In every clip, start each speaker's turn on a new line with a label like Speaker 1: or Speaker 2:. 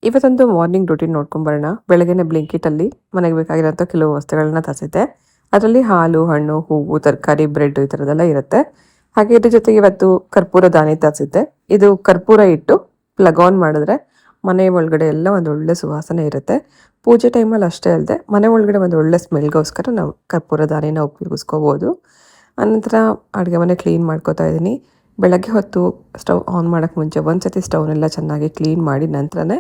Speaker 1: ಇವತ್ತೊಂದು morning routine ನೋಡ್ಕೊಂಬರೋಣ. ಬೆಳಗ್ಗೆನೆ ಬ್ಲಿಂಕಿಟಲ್ಲಿ ಮನೆಗೆ ಬೇಕಾಗಿರೋಂಥ ಕೆಲವು ವಸ್ತುಗಳನ್ನ ತರಿಸಿದ್ದೆ. ಅದರಲ್ಲಿ ಹಾಲು, ಹಣ್ಣು, ಹೂವು, ತರಕಾರಿ, ಬ್ರೆಡ್ ಈ ಥರದ್ದೆಲ್ಲ ಇರುತ್ತೆ. ಹಾಗೆ ಇದ್ರ ಜೊತೆಗೆ ಇವತ್ತು ಕರ್ಪೂರ ದಾನಿ ತರಿಸಿದ್ದೆ. ಇದು ಕರ್ಪೂರ ಇಟ್ಟು ಪ್ಲಗ್ ಆನ್ ಮಾಡಿದ್ರೆ ಮನೆ ಒಳಗಡೆ ಎಲ್ಲ ಒಂದು ಒಳ್ಳೆ ಸುವಾಸನೆ ಇರುತ್ತೆ. ಪೂಜೆ ಟೈಮಲ್ಲಿ ಅಷ್ಟೇ ಅಲ್ಲದೆ ಮನೆ ಒಳಗಡೆ ಒಂದು ಒಳ್ಳೆ ಸ್ಮೆಲ್ಗೋಸ್ಕರ ನಾವು ಕರ್ಪೂರ ದಾನಿನ ಉಪಯೋಗಿಸ್ಕೋಬೋದು. ಅನಂತರ ಅಡುಗೆ ಮನೆ ಕ್ಲೀನ್ ಮಾಡ್ಕೋತಾ ಇದ್ದೀನಿ. ಬೆಳಗ್ಗೆ ಹೊತ್ತು ಸ್ಟವ್ ಆನ್ ಮಾಡೋಕ್ಕೆ ಮುಂಚೆ ಒಂದ್ಸತಿ ಸ್ಟವ್ನೆಲ್ಲ ಚೆನ್ನಾಗಿ ಕ್ಲೀನ್ ಮಾಡಿ ನಂತರನೇ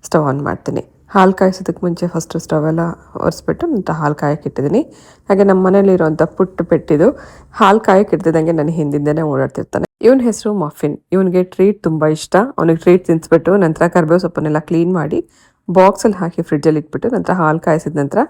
Speaker 1: ಸ್ಟವ್ ಆನ್ ಮಾಡ್ತೀನಿ. ಹಾಲು ಕಾಯಿಸೋದಕ್ಕೆ ಮುಂಚೆ ಫಸ್ಟು ಸ್ಟವ್ ಎಲ್ಲ ಒರೆಸ್ಬಿಟ್ಟು ನಂತರ ಹಾಲು ಕಾಯಕ್ಕೆ ಇಟ್ಟಿದ್ದೀನಿ. ಹಾಗೆ ನಮ್ಮ ಮನೇಲಿರುವಂಥ ಪುಟ್ಟ ಪೆಟ್ಟಿದು ಹಾಲು ಕಾಯಕ್ಕೆ ಇಡ್ತಿದ್ದಂಗೆ ನನ್ನ ಹಿಂದಿಂದನೇ ಓಡಾಡ್ತಿರ್ತಾನೆ. ಇವನ ಹೆಸರು ಮಫಿನ್. ಇವನಿಗೆ ಟ್ರೀಟ್ ತುಂಬ ಇಷ್ಟ. ಅವನಿಗೆ ಟ್ರೀಟ್ ತಿನ್ನಿಸ್ಬಿಟ್ಟು ನಂತರ ಕರಿಬೇವು ಸೊಪ್ಪನ್ನೆಲ್ಲ ಕ್ಲೀನ್ ಮಾಡಿ ಬಾಕ್ಸಲ್ಲಿ ಹಾಕಿ ಫ್ರಿಡ್ಜಲ್ಲಿ ಇಟ್ಬಿಟ್ಟು ನಂತರ ಹಾಲು ಕಾಯಿಸಿದ ನಂತರ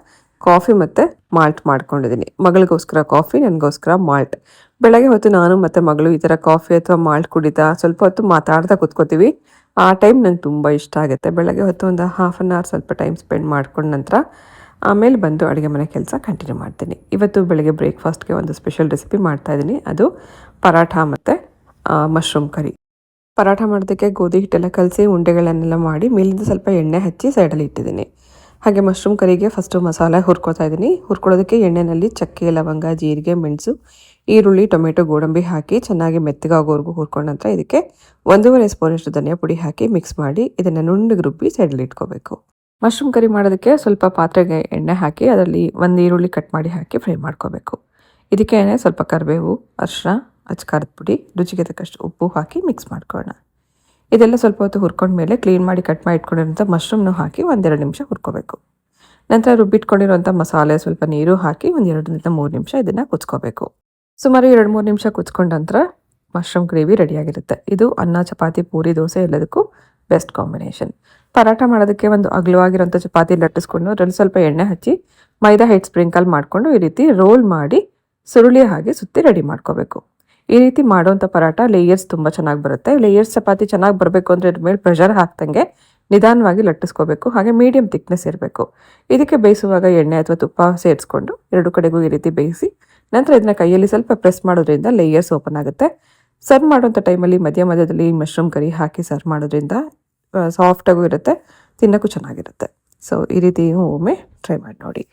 Speaker 1: ಕಾಫಿ ಮತ್ತು ಮಾಲ್ಟ್ ಮಾಡ್ಕೊಂಡಿದ್ದೀನಿ. ಮಗಳಿಗೋಸ್ಕರ ಕಾಫಿ, ನನಗೋಸ್ಕರ ಮಾಲ್ಟ್. ಬೆಳಗ್ಗೆ ಹೊತ್ತು ನಾನು ಮತ್ತು ಮಗಳು ಈ ಥರ ಕಾಫಿ ಅಥವಾ ಮಾಲ್ಟ್ ಕುಡಿತಾ ಸ್ವಲ್ಪ ಹೊತ್ತು ಮಾತಾಡ್ತಾ ಕೂತ್ಕೋತೀವಿ. ಆ ಟೈಮ್ ನಂಗೆ ತುಂಬ ಇಷ್ಟ ಆಗುತ್ತೆ. ಬೆಳಗ್ಗೆ ಹೊತ್ತು ಒಂದು ಹಾಫ್ ಆನ್ ಅವರ್ ಸ್ವಲ್ಪ ಟೈಮ್ ಸ್ಪೆಂಡ್ ಮಾಡ್ಕೊಂಡ ನಂತರ ಆಮೇಲೆ ಬಂದು ಅಡುಗೆ ಮನೆ ಕೆಲಸ ಕಂಟಿನ್ಯೂ ಮಾಡ್ತೀನಿ. ಇವತ್ತು ಬೆಳಗ್ಗೆ ಬ್ರೇಕ್ಫಾಸ್ಟ್ಗೆ ಒಂದು ಸ್ಪೆಷಲ್ ರೆಸಿಪಿ ಮಾಡ್ತಾಯಿದ್ದೀನಿ. ಅದು ಪರಾಠ ಮತ್ತು ಮಶ್ರೂಮ್ ಕರಿ. ಪರಾಠ ಮಾಡೋದಕ್ಕೆ ಗೋಧಿ ಹಿಟ್ಟೆಲ್ಲ ಕಲಸಿ ಉಂಡೆಗಳನ್ನೆಲ್ಲ ಮಾಡಿ ಮೇಲಿಂದ ಸ್ವಲ್ಪ ಎಣ್ಣೆ ಹಚ್ಚಿ ಸೈಡಲ್ಲಿ ಇಟ್ಟಿದ್ದೀನಿ. ಹಾಗೆ ಮಶ್ರೂಮ್ ಕರಿಗೆ ಫಸ್ಟು ಮಸಾಲೆ ಹುರ್ಕೋತಾ ಇದ್ದೀನಿ. ಹುರ್ಕೊಳ್ಳೋದಕ್ಕೆ ಎಣ್ಣೆಯಲ್ಲಿ ಚಕ್ಕೆ, ಲವಂಗ, ಜೀರಿಗೆ, ಮೆಣಸು, ಈರುಳ್ಳಿ, ಟೊಮೆಟೊ, ಗೋಡಂಬಿ ಹಾಕಿ ಚೆನ್ನಾಗಿ ಮೆತ್ತಗಾಗೋವರೆಗೂ ಹುರ್ಕೊಂಡ ನಂತರ ಇದಕ್ಕೆ 1.5 ಸ್ಪೂನಷ್ಟು ಧನಿಯಾ ಪುಡಿ ಹಾಕಿ ಮಿಕ್ಸ್ ಮಾಡಿ ಇದನ್ನು ನುಣ್ಣಗೆ ರುಬ್ಬಿ ಸೈಡಲ್ಲಿ ಇಟ್ಕೋಬೇಕು. ಮಶ್ರೂಮ್ ಕರಿ ಮಾಡೋದಕ್ಕೆ ಸ್ವಲ್ಪ ಪಾತ್ರೆಗೆ ಎಣ್ಣೆ ಹಾಕಿ ಅದರಲ್ಲಿ ಒಂದು ಈರುಳ್ಳಿ ಕಟ್ ಮಾಡಿ ಹಾಕಿ ಫ್ರೈ ಮಾಡ್ಕೋಬೇಕು. ಇದಕ್ಕೆ ಸ್ವಲ್ಪ ಕರಿಬೇವು, ಅರಿಶಿನ, ಅಚ್ಕಾರದ ಪುಡಿ, ರುಚಿಗೆ ತಕ್ಕಷ್ಟು ಉಪ್ಪು ಹಾಕಿ ಮಿಕ್ಸ್ ಮಾಡ್ಕೊಳ್ಳೋಣ. ಇದೆಲ್ಲ ಸ್ವಲ್ಪ ಹೊತ್ತು ಹುರ್ಕೊಂಡ್ಮೇಲೆ ಕ್ಲೀನ್ ಮಾಡಿ ಕಟ್ ಮಾಡಿ ಇಟ್ಕೊಂಡಿರೋಂಥ ಮಶ್ರೂಮ್ನು ಹಾಕಿ 1-2 ನಿಮಿಷ ಹುರ್ಕೋಬೇಕು. ನಂತರ ರುಬ್ಬಿಟ್ಕೊಂಡಿರೋಂಥ ಮಸಾಲೆ, ಸ್ವಲ್ಪ ನೀರು ಹಾಕಿ 1-2-3 ನಿಮಿಷ ಇದನ್ನು ಕುಚ್ಕೋಬೇಕು. ಸುಮಾರು 2-3 ನಿಮಿಷ ಕುಚ್ಕೊಂಡ ನಂತರ ಮಶ್ರೂಮ್ ಗ್ರೇವಿ ರೆಡಿಯಾಗಿರುತ್ತೆ. ಇದು ಅನ್ನ, ಚಪಾತಿ, ಪೂರಿ, ದೋಸೆ ಎಲ್ಲದಕ್ಕೂ ಬೆಸ್ಟ್ ಕಾಂಬಿನೇಷನ್. ಪರಾಠ ಮಾಡೋದಕ್ಕೆ ಒಂದು ಅಗಲವಾಗಿರೋಂಥ ಚಪಾತಿ ಲಟ್ಟಿಸ್ಕೊಂಡು ಅದರಲ್ಲಿ ಸ್ವಲ್ಪ ಎಣ್ಣೆ ಹಚ್ಚಿ ಮೈದಾ ಹಿಟ್ಟು ಸ್ಪ್ರಿಂಕಲ್ ಮಾಡಿಕೊಂಡು ಈ ರೀತಿ ರೋಲ್ ಮಾಡಿ ಸುರುಳಿ ಹಾಗೆ ಸುತ್ತಿ ರೆಡಿ ಮಾಡ್ಕೋಬೇಕು. ಈ ರೀತಿ ಮಾಡೋವಂಥ ಪರಾಠ ಲೇಯರ್ಸ್ ತುಂಬ ಚೆನ್ನಾಗಿ ಬರುತ್ತೆ. ಲೇಯರ್ಸ್ ಚಪಾತಿ ಚೆನ್ನಾಗಿ ಬರಬೇಕು ಅಂದರೆ ಇದ್ರ ಮೇಲೆ ಪ್ರೆಷರ್ ಹಾಕ್ದಂಗೆ ನಿಧಾನವಾಗಿ ಲಟ್ಟಿಸ್ಕೋಬೇಕು. ಹಾಗೆ ಮೀಡಿಯಮ್ ಥಿಕ್ನೆಸ್ ಇರಬೇಕು. ಇದಕ್ಕೆ ಬೇಯಿಸುವಾಗ ಎಣ್ಣೆ ಅಥವಾ ತುಪ್ಪ ಸೇರಿಸ್ಕೊಂಡು 2 ಕಡೆಗೂ ಈ ರೀತಿ ಬೇಯಿಸಿ ನಂತರ ಇದನ್ನ ಕೈಯಲ್ಲಿ ಸ್ವಲ್ಪ ಪ್ರೆಸ್ ಮಾಡೋದ್ರಿಂದ ಲೇಯರ್ಸ್ ಓಪನ್ ಆಗುತ್ತೆ. ಸರ್ವ್ ಮಾಡೋಂಥ ಟೈಮಲ್ಲಿ ಮಧ್ಯದಲ್ಲಿ ಮಶ್ರೂಮ್ ಕರಿ ಹಾಕಿ ಸರ್ವ್ ಮಾಡೋದ್ರಿಂದ ಸಾಫ್ಟಾಗೂ ಇರುತ್ತೆ, ತಿನ್ನೋಕ್ಕೂ ಚೆನ್ನಾಗಿರುತ್ತೆ. ಸೊ ಈ ರೀತಿ ಒಮ್ಮೆ ಟ್ರೈ ಮಾಡಿ ನೋಡಿ.